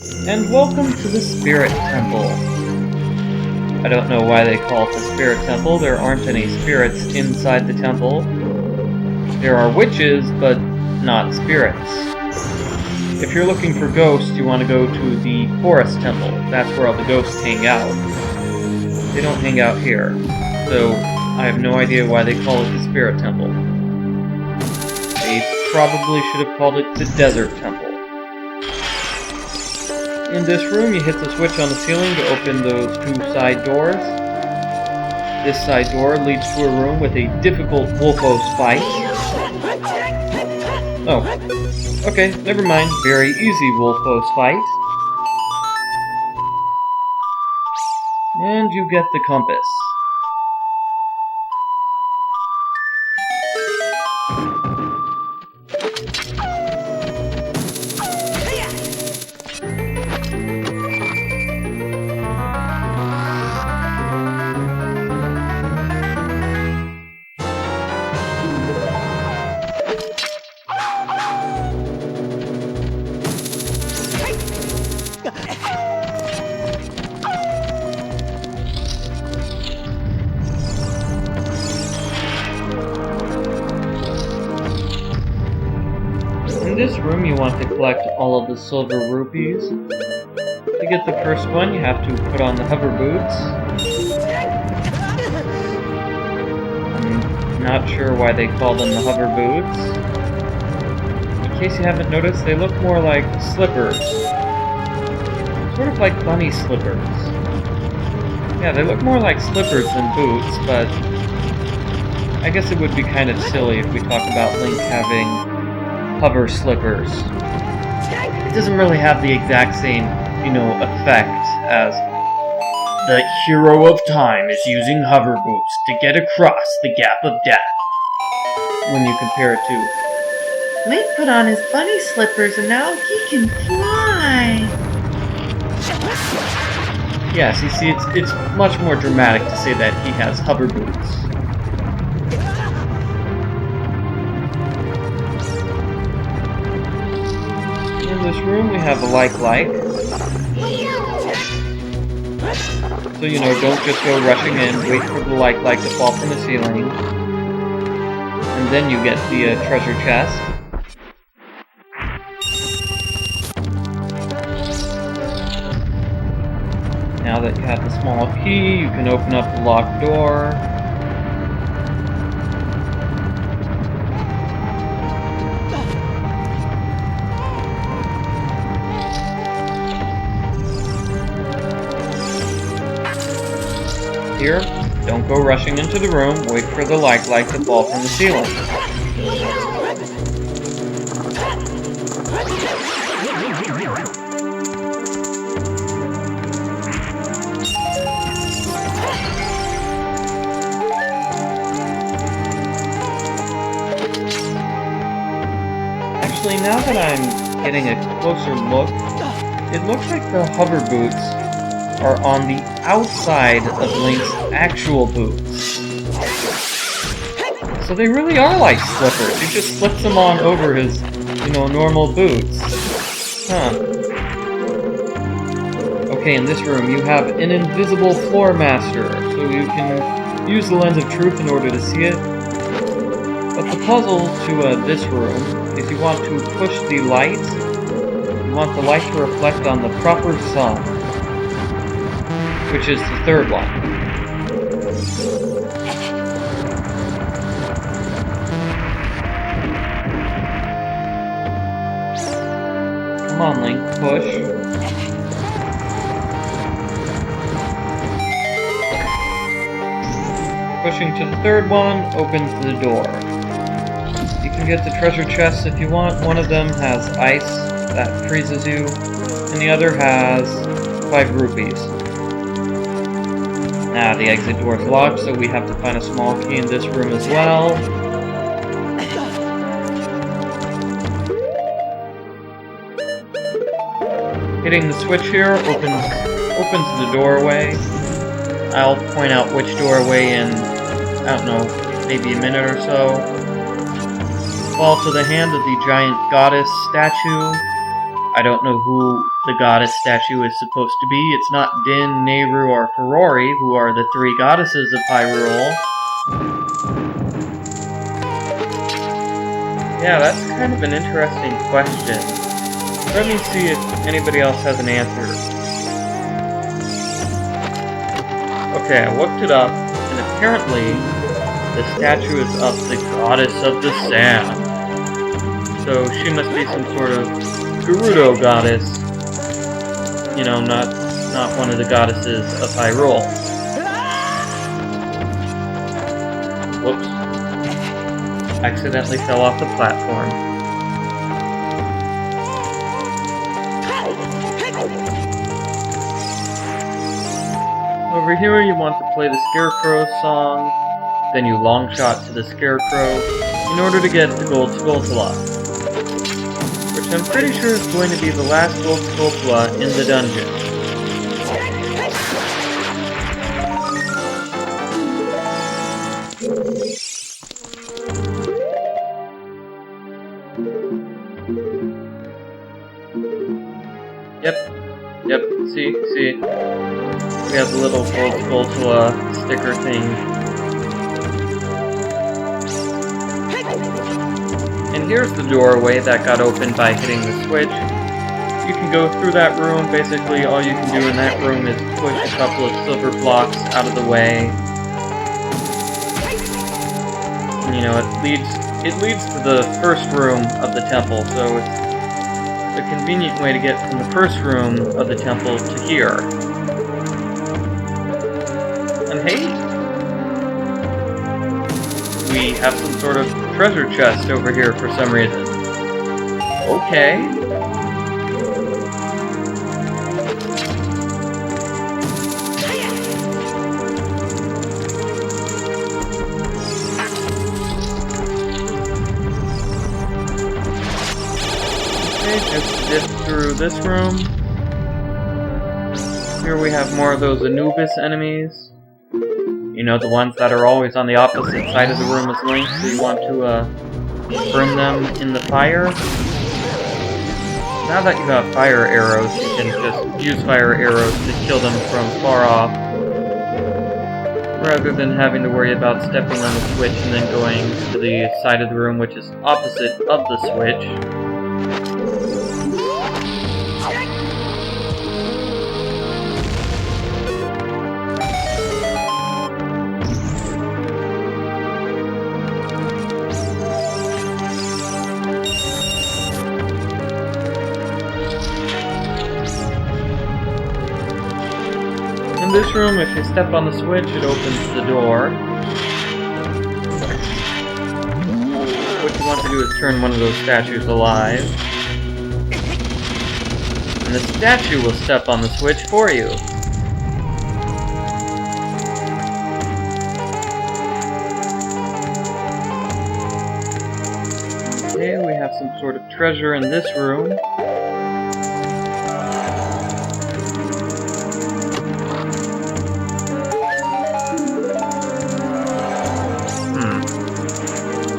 And welcome to the Spirit Temple. I don't know why they call it the Spirit Temple. There aren't any spirits inside the temple. There are witches, but not spirits. If you're looking for ghosts, you want to go to the Forest Temple. That's where all the ghosts hang out. They don't hang out here. So, I have no idea why they call it the Spirit Temple. They probably should have called it the Desert Temple. In this room, you hit the switch on the ceiling to open those two side doors. This side door leads to a room with a difficult Wolfos fight. Oh, okay, never mind. Very easy Wolfos fight. And you get the compass. In this room, you want to collect all of the silver rupees. To get the first one, you have to put on the Hoover Boots. I'm not sure why they call them the Hoover Boots. In case you haven't noticed, they look more like slippers. Sort of like bunny slippers. Yeah, they look more like slippers than boots, but I guess it would be kind of silly if we talk about Link having hover slippers. It doesn't really have the exact same, effect as the hero of time is using hover boots to get across the gap of death. When you compare it to Link put on his bunny slippers and now he can fly! yes, you see, it's much more dramatic to say that he has hover boots. In this room we have a like. So, don't just go rushing in, wait for the like to fall from the ceiling. And then you get the treasure chest. Now that you have the small key, you can open up the locked door. Here, don't go rushing into the room, wait for the like to fall from the ceiling. Actually, now that I'm getting a closer look, it looks like the hover boots are on the outside of Link's actual boots. So they really are like slippers. He just slips them on over his, normal boots. Huh. Okay, in this room you have an invisible floor master, so you can use the lens of truth in order to see it. But the puzzle to this room is you want to push the light. You want the light to reflect on the proper sun, which is the third one. Come on, Link, push. Pushing to the third one opens the door. You can get the treasure chests if you want. One of them has ice that freezes you, and the other has 5 rupees. Now the exit door is locked, so we have to find a small key in this room as well. Hitting the switch here opens the doorway. I'll point out which doorway in, I don't know, maybe a minute or so. Fall to the hand of the giant goddess statue. I don't know who the goddess statue is supposed to be. It's not Din, Nehru, or Ferrari, who are the three goddesses of Hyrule. Yeah, that's kind of an interesting question. Let me see if anybody else has an answer. Okay, I looked it up, and apparently the statue is of the goddess of the sand. So she must be some sort of Gerudo goddess. You know, not one of the goddesses of Hyrule. Whoops. Accidentally fell off the platform. Over here you want to play the Scarecrow song, then you long shot to the Scarecrow in order to get the Gold Skulltula, which I'm pretty sure is going to be the last Gold Skulltula in the dungeon. Yep, see? We have the little Gold Skulltula sticker thing. And here's the doorway that got opened by hitting the switch. You can go through that room. Basically, all you can do in that room is push a couple of silver blocks out of the way. And, you know, it leads to the first room of the temple, so it's a convenient way to get from the first room of the temple to here. And hey, we have some sort of treasure chest over here for some reason. Okay. Just dip through this room. Here we have more of those Anubis enemies. You know, the ones that are always on the opposite side of the room as Link, so you want to burn them in the fire. Now that you have fire arrows, you can just use fire arrows to kill them from far off, rather than having to worry about stepping on the switch and then going to the side of the room which is opposite of the switch. In this room, if you step on the switch, it opens the door. What you want to do is turn one of those statues alive. And the statue will step on the switch for you. Okay, we have some sort of treasure in this room.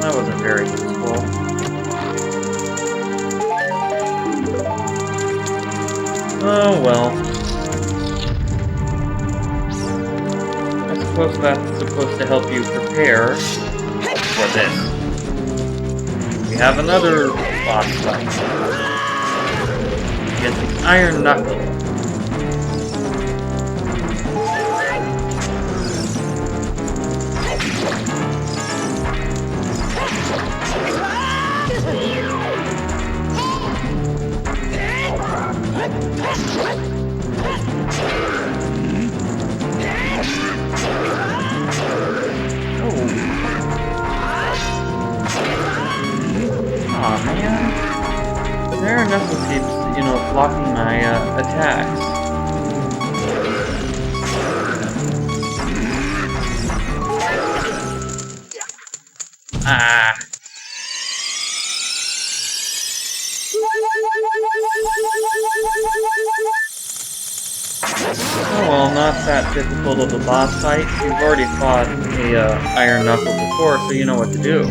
That wasn't very useful. Oh well. I suppose that's supposed to help you prepare for this. We have another boss fight. Against the Iron Knuckle. Aw, man. The Iron Knuckle keeps, you know, blocking my attacks. Ah. Oh well, not that difficult of a boss fight. You've already fought a Iron Knuckle before, so you know what to do.